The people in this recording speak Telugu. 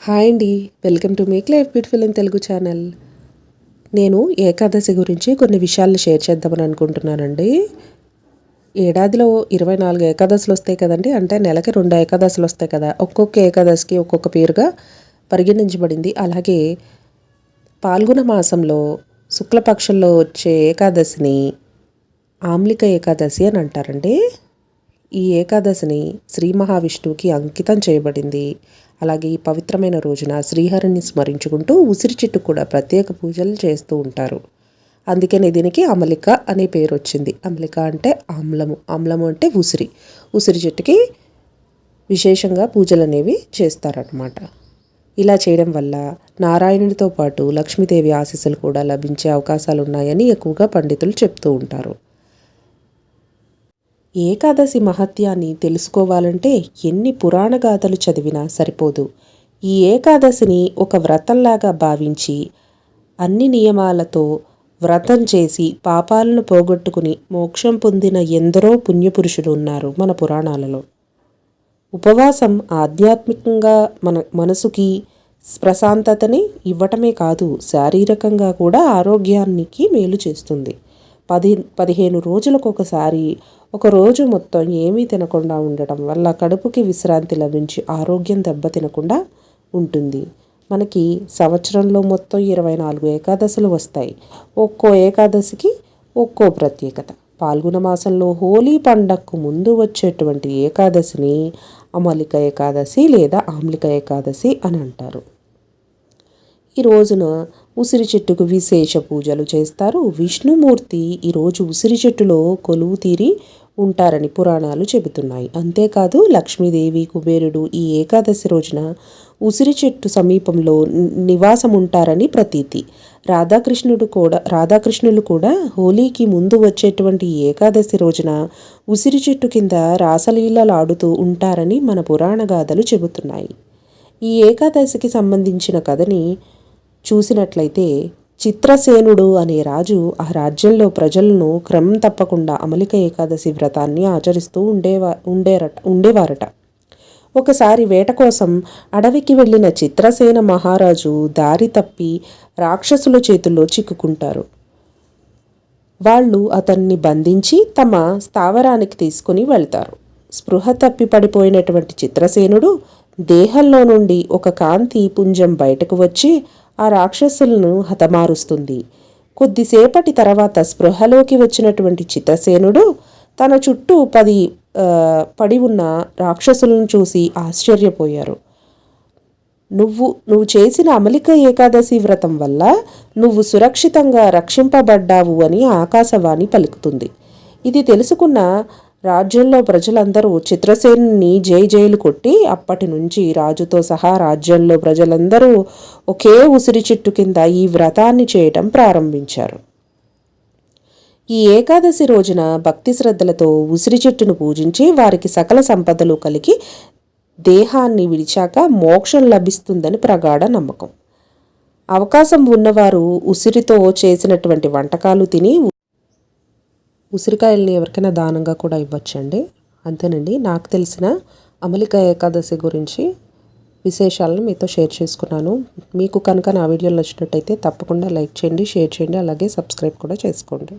హాయ్ అండి, welcome to make life beautiful in Telugu channel. నేను ఏకాదశి గురించి కొన్ని విషయాలు షేర్ చేద్దామని అనుకుంటున్నానండి. ఏడాదిలో 24 ఏకాదశులు వస్తాయి కదండి. అంటే నెలకి 2 ఏకాదశులు వస్తాయి కదా. ఒక్కొక్క ఏకాదశికి ఒక్కొక్క పేరుగా పరిగణించబడింది. అలాగే పాల్గొన మాసంలో శుక్లపక్షంలో వచ్చే ఏకాదశిని ఆమ్లిక ఏకాదశి అని అంటారండి. ఈ ఏకాదశిని శ్రీ మహావిష్ణువుకి అంకితం చేయబడింది. అలాగే ఈ పవిత్రమైన రోజున శ్రీహరిని స్మరించుకుంటూ ఉసిరి చెట్టు కూడా ప్రత్యేక పూజలు చేస్తూ ఉంటారు. అందుకనే దీనికి అమలిక అనే పేరు వచ్చింది. అమలిక అంటే ఆమ్లము, ఆమ్లము అంటే ఉసిరి. ఉసిరి చెట్టుకి విశేషంగా పూజలు అనేవి చేస్తారన్నమాట. ఇలా చేయడం వల్ల నారాయణుడితో పాటు లక్ష్మీదేవి ఆశీస్సులు కూడా లభించే అవకాశాలు ఉన్నాయని ఎక్కువగా పండితులు చెప్తూ ఉంటారు. ఏకాదశి మహత్యాన్ని తెలుసుకోవాలంటే ఎన్ని పురాణ గాథలు చదివినా సరిపోదు. ఈ ఏకాదశిని ఒక వ్రతంలాగా భావించి అన్ని నియమాలతో వ్రతం చేసి పాపాలను పోగొట్టుకుని మోక్షం పొందిన ఎందరో పుణ్యపురుషులు ఉన్నారు మన పురాణాలలో. ఉపవాసం ఆధ్యాత్మికంగా మన మనసుకి ప్రశాంతతని ఇవ్వటమే కాదు, శారీరకంగా కూడా ఆరోగ్యానికి మేలు చేస్తుంది. 15 రోజులకు ఒకసారి ఒక రోజు మొత్తం ఏమీ తినకుండా ఉండటం వల్ల కడుపుకి విశ్రాంతి లభించి ఆరోగ్యం దెబ్బతినకుండా ఉంటుంది. మనకి సంవత్సరంలో మొత్తం 24 ఏకాదశులు వస్తాయి. ఒక్కో ఏకాదశికి ఒక్కో ప్రత్యేకత. పాల్గొన మాసంలో హోలీ పండగకు ముందు వచ్చేటువంటి ఏకాదశిని అమలిక ఏకాదశి లేదా ఆమ్లిక ఏకాదశి అని అంటారు. ఈ రోజున ఉసిరి చెట్టుకు విశేష పూజలు చేస్తారు. విష్ణుమూర్తి ఈరోజు ఉసిరి చెట్టులో కొలువు తీరి ఉంటారని పురాణాలు చెబుతున్నాయి. అంతేకాదు లక్ష్మీదేవి, కుబేరుడు ఈ ఏకాదశి రోజున ఉసిరి చెట్టు సమీపంలో నివాసం ఉంటారని ప్రతీతి. రాధాకృష్ణులు కూడా హోలీకి ముందు వచ్చేటువంటి ఏకాదశి రోజున ఉసిరి చెట్టు కింద రాసలీలలాడుతూ ఉంటారని మన పురాణ గాథలు చెబుతున్నాయి. ఈ ఏకాదశికి సంబంధించిన కథని చూసినట్లయితే చిత్రసేనుడు అనే రాజు ఆ రాజ్యంలో ప్రజలను క్రమం తప్పకుండా అమలిక ఏకాదశి వ్రతాన్ని ఆచరిస్తూ ఉండేవారట. ఒకసారి వేట కోసం అడవికి వెళ్ళిన చిత్రసేన మహారాజు దారి తప్పి రాక్షసుల చేతుల్లో చిక్కుకుంటారు. వాళ్ళు అతన్ని బంధించి తమ స్థావరానికి తీసుకుని వెళ్తారు. స్పృహ తప్పి పడిపోయినటువంటి చిత్రసేనుడు దేహంలో నుండి ఒక కాంతి పుంజం బయటకు వచ్చి ఆ రాక్షసులను హతమారుస్తుంది. కొద్దిసేపటి తర్వాత స్పృహలోకి వచ్చినటువంటి చిత్రసేనుడు తన చుట్టూ పడి ఉన్న రాక్షసులను చూసి ఆశ్చర్యపోయారు. నువ్వు చేసిన అమలిక ఏకాదశి వ్రతం వల్ల నువ్వు సురక్షితంగా రక్షింపబడ్డావు అని ఆకాశవాణి పలుకుతుంది. ఇది తెలుసుకున్న రాజ్యంలో ప్రజలందరూ చిత్రసేనుని జైలు కొట్టి అప్పటి నుంచి రాజుతో సహా రాజ్యంలో ప్రజలందరూ ఒకే ఉసిరి చెట్టు కింద ఈ వ్రతాన్ని చేయటం ప్రారంభించారు. ఈ ఏకాదశి రోజున భక్తి శ్రద్ధలతో ఉసిరి చెట్టును పూజించి వారికి సకల సంపదలు కలిగి దేహాన్ని విడిచాక మోక్షం లభిస్తుందని ప్రగాఢ నమ్మకం. అవకాశం ఉన్నవారు ఉసిరితో చేసినటువంటి వంటకాలు తిని ఉసిరికాయల్ని ఎవరికైనా దానంగా కూడా ఇవ్వచ్చండి. అంతేనండి, నాకు తెలిసిన అమలిక ఏకాదశి గురించి విశేషాలను మీతో షేర్ చేసుకున్నాను. మీకు కనుక నా వీడియోలు నచ్చినట్టయితే తప్పకుండా లైక్ చేయండి, షేర్ చేయండి, అలాగే సబ్స్క్రైబ్ కూడా చేసుకోండి.